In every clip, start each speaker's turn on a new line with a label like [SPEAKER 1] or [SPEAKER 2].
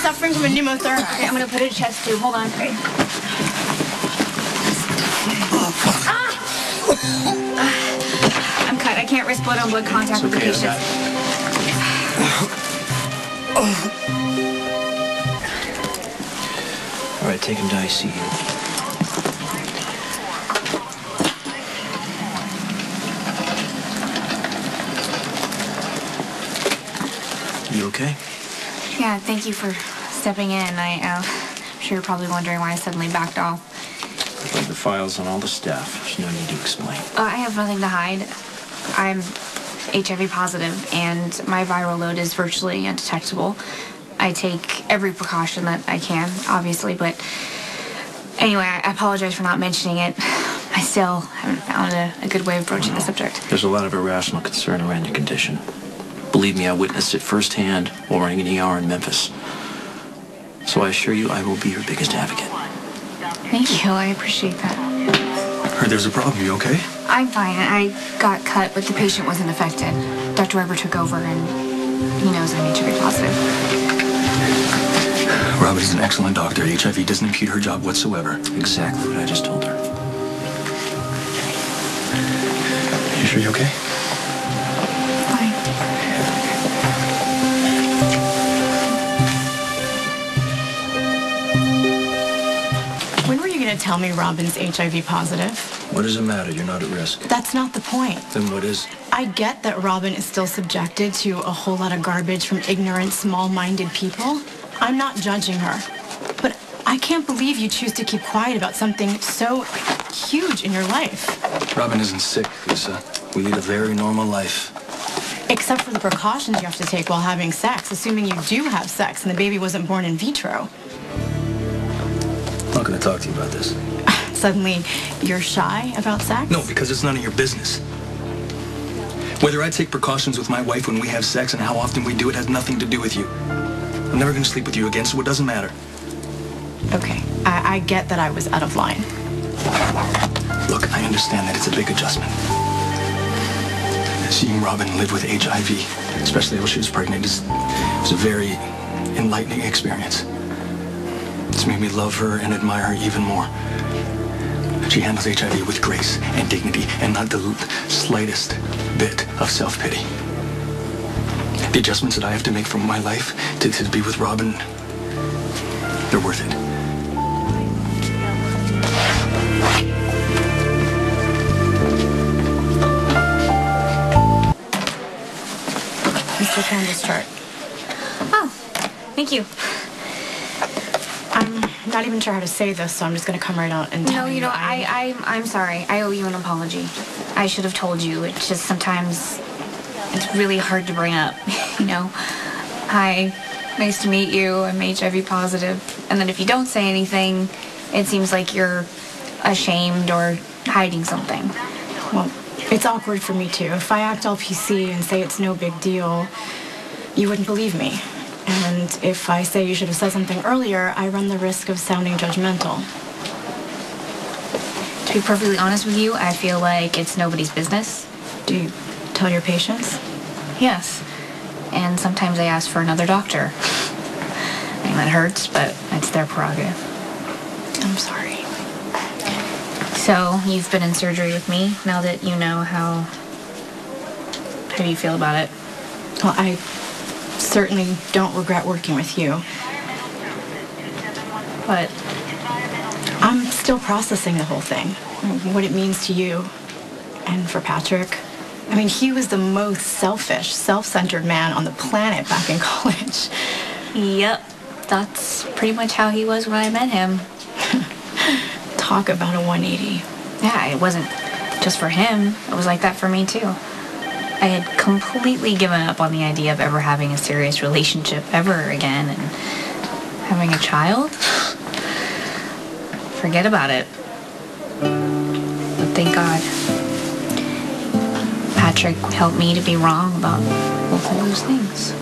[SPEAKER 1] Suffering from a pneumothorax.
[SPEAKER 2] Okay, I'm gonna put it in chest tube. Hold on. Okay. I'm cut. I can't risk blood-on-blood contact with the patient.
[SPEAKER 3] All right, take him to ICU. You okay?
[SPEAKER 2] Yeah, thank you for stepping in. I'm sure you're probably wondering why I suddenly backed off.
[SPEAKER 3] I've read the files on all the staff. There's no need to explain.
[SPEAKER 2] I have nothing to hide. I'm HIV positive, and my viral load is virtually undetectable. I take every precaution that I can, obviously, but anyway, I apologize for not mentioning it. I still haven't found a good way of broaching the subject.
[SPEAKER 3] There's a lot of irrational concern around your condition. Believe me, I witnessed it firsthand while running an ER in Memphis. So I assure you I will be your biggest advocate.
[SPEAKER 2] Thank you, I appreciate that.
[SPEAKER 4] Heard there's a problem, you okay?
[SPEAKER 2] I'm fine. I got cut, but the patient wasn't affected. Dr. Weber took over, and he knows I'm HIV positive.
[SPEAKER 4] Robin is an excellent doctor. HIV doesn't impede her job whatsoever.
[SPEAKER 3] Exactly what I just told her.
[SPEAKER 4] You sure you're okay?
[SPEAKER 2] Fine.
[SPEAKER 1] When were you going to tell me Robin's HIV positive?
[SPEAKER 4] What does it matter? You're not at risk.
[SPEAKER 1] That's not the point.
[SPEAKER 4] Then what is?
[SPEAKER 1] I get that Robin is still subjected to a whole lot of garbage from ignorant, small-minded people. I'm not judging her. But I can't believe you choose to keep quiet about something so huge in your life.
[SPEAKER 4] Robin isn't sick, Lisa. We lead a very normal life.
[SPEAKER 1] Except for the precautions you have to take while having sex, assuming you do have sex and the baby wasn't born in vitro.
[SPEAKER 4] I'm not going to talk to you about this.
[SPEAKER 1] Suddenly, you're shy about sex?
[SPEAKER 4] No, because it's none of your business. Whether I take precautions with my wife when we have sex and how often we do it has nothing to do with you. I'm never going to sleep with you again, so it doesn't matter.
[SPEAKER 1] Okay, I get that I was out of line.
[SPEAKER 4] Look, I understand that it's a big adjustment. Seeing Robin live with HIV, especially while she was pregnant, was a very enlightening experience. It's made me love her and admire her even more. She handles HIV with grace and dignity and not the slightest bit of self-pity. The adjustments that I have to make from my life to be with Robin, they're worth it.
[SPEAKER 1] Mr. Candace chart.
[SPEAKER 2] Oh, thank you.
[SPEAKER 1] I'm not even sure how to say this, so I'm just going to come right out and tell you.
[SPEAKER 2] No, I'm sorry. I owe you an apology. I should have told you. It's just sometimes it's really hard to bring up, you know. Hi, nice to meet you. I'm HIV positive. And then if you don't say anything, it seems like you're ashamed or hiding something.
[SPEAKER 1] Well, it's awkward for me, too. If I act all PC and say it's no big deal, you wouldn't believe me. And if I say you should have said something earlier, I run the risk of sounding judgmental.
[SPEAKER 2] To be perfectly honest with you, I feel like it's nobody's business.
[SPEAKER 1] Do you tell your patients?
[SPEAKER 2] Yes. And sometimes I ask for another doctor. I mean, that hurts, but it's their prerogative.
[SPEAKER 1] I'm sorry.
[SPEAKER 2] So, you've been in surgery with me, now that you know how do you feel about it?
[SPEAKER 1] Well, I certainly don't regret working with you.
[SPEAKER 2] But
[SPEAKER 1] I'm still processing the whole thing. What it means to you and for Patrick. I mean, he was the most selfish, self-centered man on the planet back in college.
[SPEAKER 2] Yep, that's pretty much how he was when I met him.
[SPEAKER 1] Talk about a 180.
[SPEAKER 2] Yeah, it wasn't just for him. It was like that for me, too. I had completely given up on the idea of ever having a serious relationship ever again, and having a child? Forget about it. But thank God, Patrick helped me to be wrong about both of those things.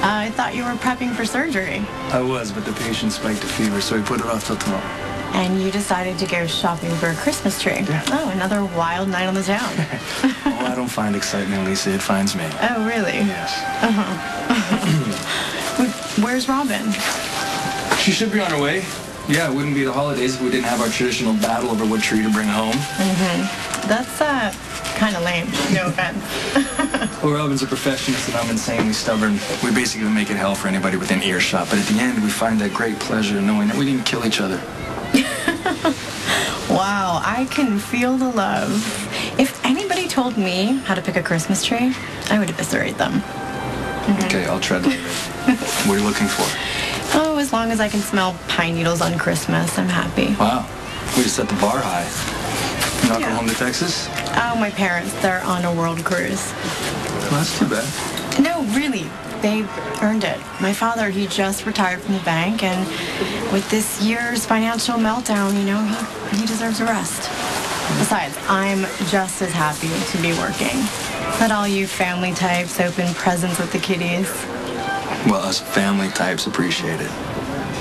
[SPEAKER 1] I thought you were prepping for surgery.
[SPEAKER 4] I was, but the patient spiked a fever, so we put it off till tomorrow.
[SPEAKER 1] And you decided to go shopping for a Christmas tree.
[SPEAKER 4] Yeah.
[SPEAKER 1] Oh, another wild night on the town.
[SPEAKER 4] Oh, I don't find excitement, Lisa. It finds me.
[SPEAKER 1] Oh, really?
[SPEAKER 4] Yes.
[SPEAKER 1] Where's Robin?
[SPEAKER 4] She should be on her way. Yeah, it wouldn't be the holidays if we didn't have our traditional battle over what tree to bring home.
[SPEAKER 1] That's, kind of lame. No offense.
[SPEAKER 4] Well, Robin's a perfectionist and I'm insanely stubborn. We basically make it hell for anybody within earshot. But at the end, we find that great pleasure in knowing that we didn't kill each other.
[SPEAKER 1] Wow, I can feel the love. If anybody told me how to pick a Christmas tree, I would eviscerate them.
[SPEAKER 4] Okay, I'll tread lightly. What are you looking for?
[SPEAKER 1] Oh, as long as I can smell pine needles on Christmas, I'm happy.
[SPEAKER 4] Wow, we just set the bar high. You're not going
[SPEAKER 1] Yeah.
[SPEAKER 4] home to Texas?
[SPEAKER 1] Oh, my parents, they're on a world cruise.
[SPEAKER 4] Well, that's too bad.
[SPEAKER 1] No, really, they earned it. My father, he just retired from the bank, and with this year's financial meltdown, you know, he deserves a rest. Besides, I'm just as happy to be working. Let all you family types open presents with the kiddies.
[SPEAKER 4] Well, us family types appreciate it.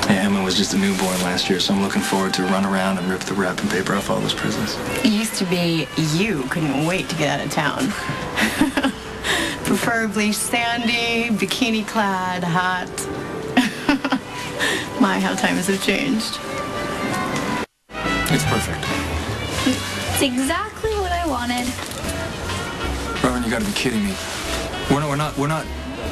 [SPEAKER 4] Hey, Emma was just a newborn last year, so I'm looking forward to run around and rip the wrapping paper off all those presents.
[SPEAKER 1] It used to be you couldn't wait to get out of town. Preferably sandy, bikini-clad, hot. My, how times have changed.
[SPEAKER 4] It's perfect.
[SPEAKER 2] It's exactly what I wanted.
[SPEAKER 4] Robin, you gotta be kidding me. We're not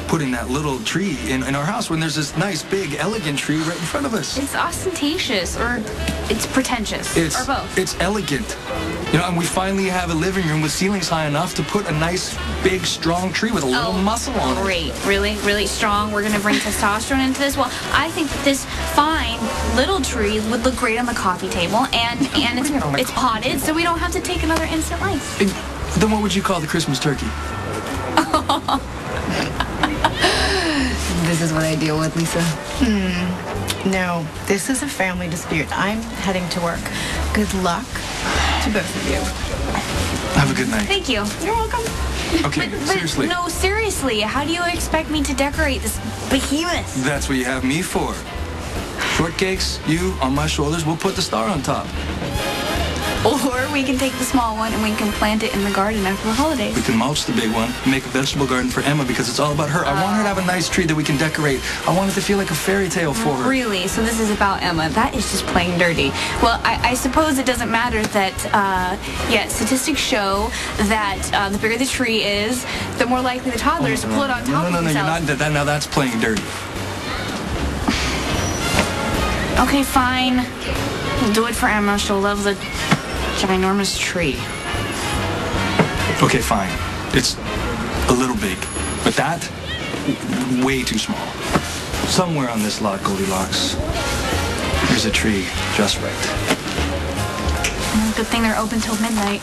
[SPEAKER 4] putting that little tree in our house when there's this nice, big, elegant tree right in front of us.
[SPEAKER 2] It's ostentatious, or it's pretentious, or both.
[SPEAKER 4] It's elegant. You know, and we finally have a living room with ceilings high enough to put a nice, big, strong tree with a little muscle on it.
[SPEAKER 2] Great. Really, really strong. We're going to bring testosterone into this. Well, I think that this fine little tree would look great on the coffee table, and it's potted, so we don't have to take another instant life.
[SPEAKER 4] Then what would you call the Christmas turkey?
[SPEAKER 2] This is what I deal with, Lisa.
[SPEAKER 1] No, this is a family dispute. I'm heading to work. Good luck to both of you.
[SPEAKER 4] Have a good night.
[SPEAKER 2] Thank you.
[SPEAKER 1] You're welcome.
[SPEAKER 4] Okay, seriously.
[SPEAKER 2] No, seriously. How do you expect me to decorate this behemoth?
[SPEAKER 4] That's what you have me for. Shortcakes, you on my shoulders, we'll put the star on top.
[SPEAKER 2] Or we can take the small one and we can plant it in the garden after the holidays.
[SPEAKER 4] We can mulch the big one, make a vegetable garden for Emma because it's all about her. I want her to have a nice tree that we can decorate. I want it to feel like a fairy tale for her.
[SPEAKER 2] Really? So this is about Emma. That is just plain dirty. Well, I suppose it doesn't matter that, statistics show that the bigger the tree is, the more likely the toddler is to pull it on top of
[SPEAKER 4] No,
[SPEAKER 2] themselves.
[SPEAKER 4] you're not. Now that's playing dirty.
[SPEAKER 2] Okay, fine. We'll do it for Emma. She'll love the ginormous tree.
[SPEAKER 4] Okay, fine. It's a little big, but that, way too small. Somewhere on this lot, Goldilocks, there's a tree just right.
[SPEAKER 2] Good thing they're open till midnight.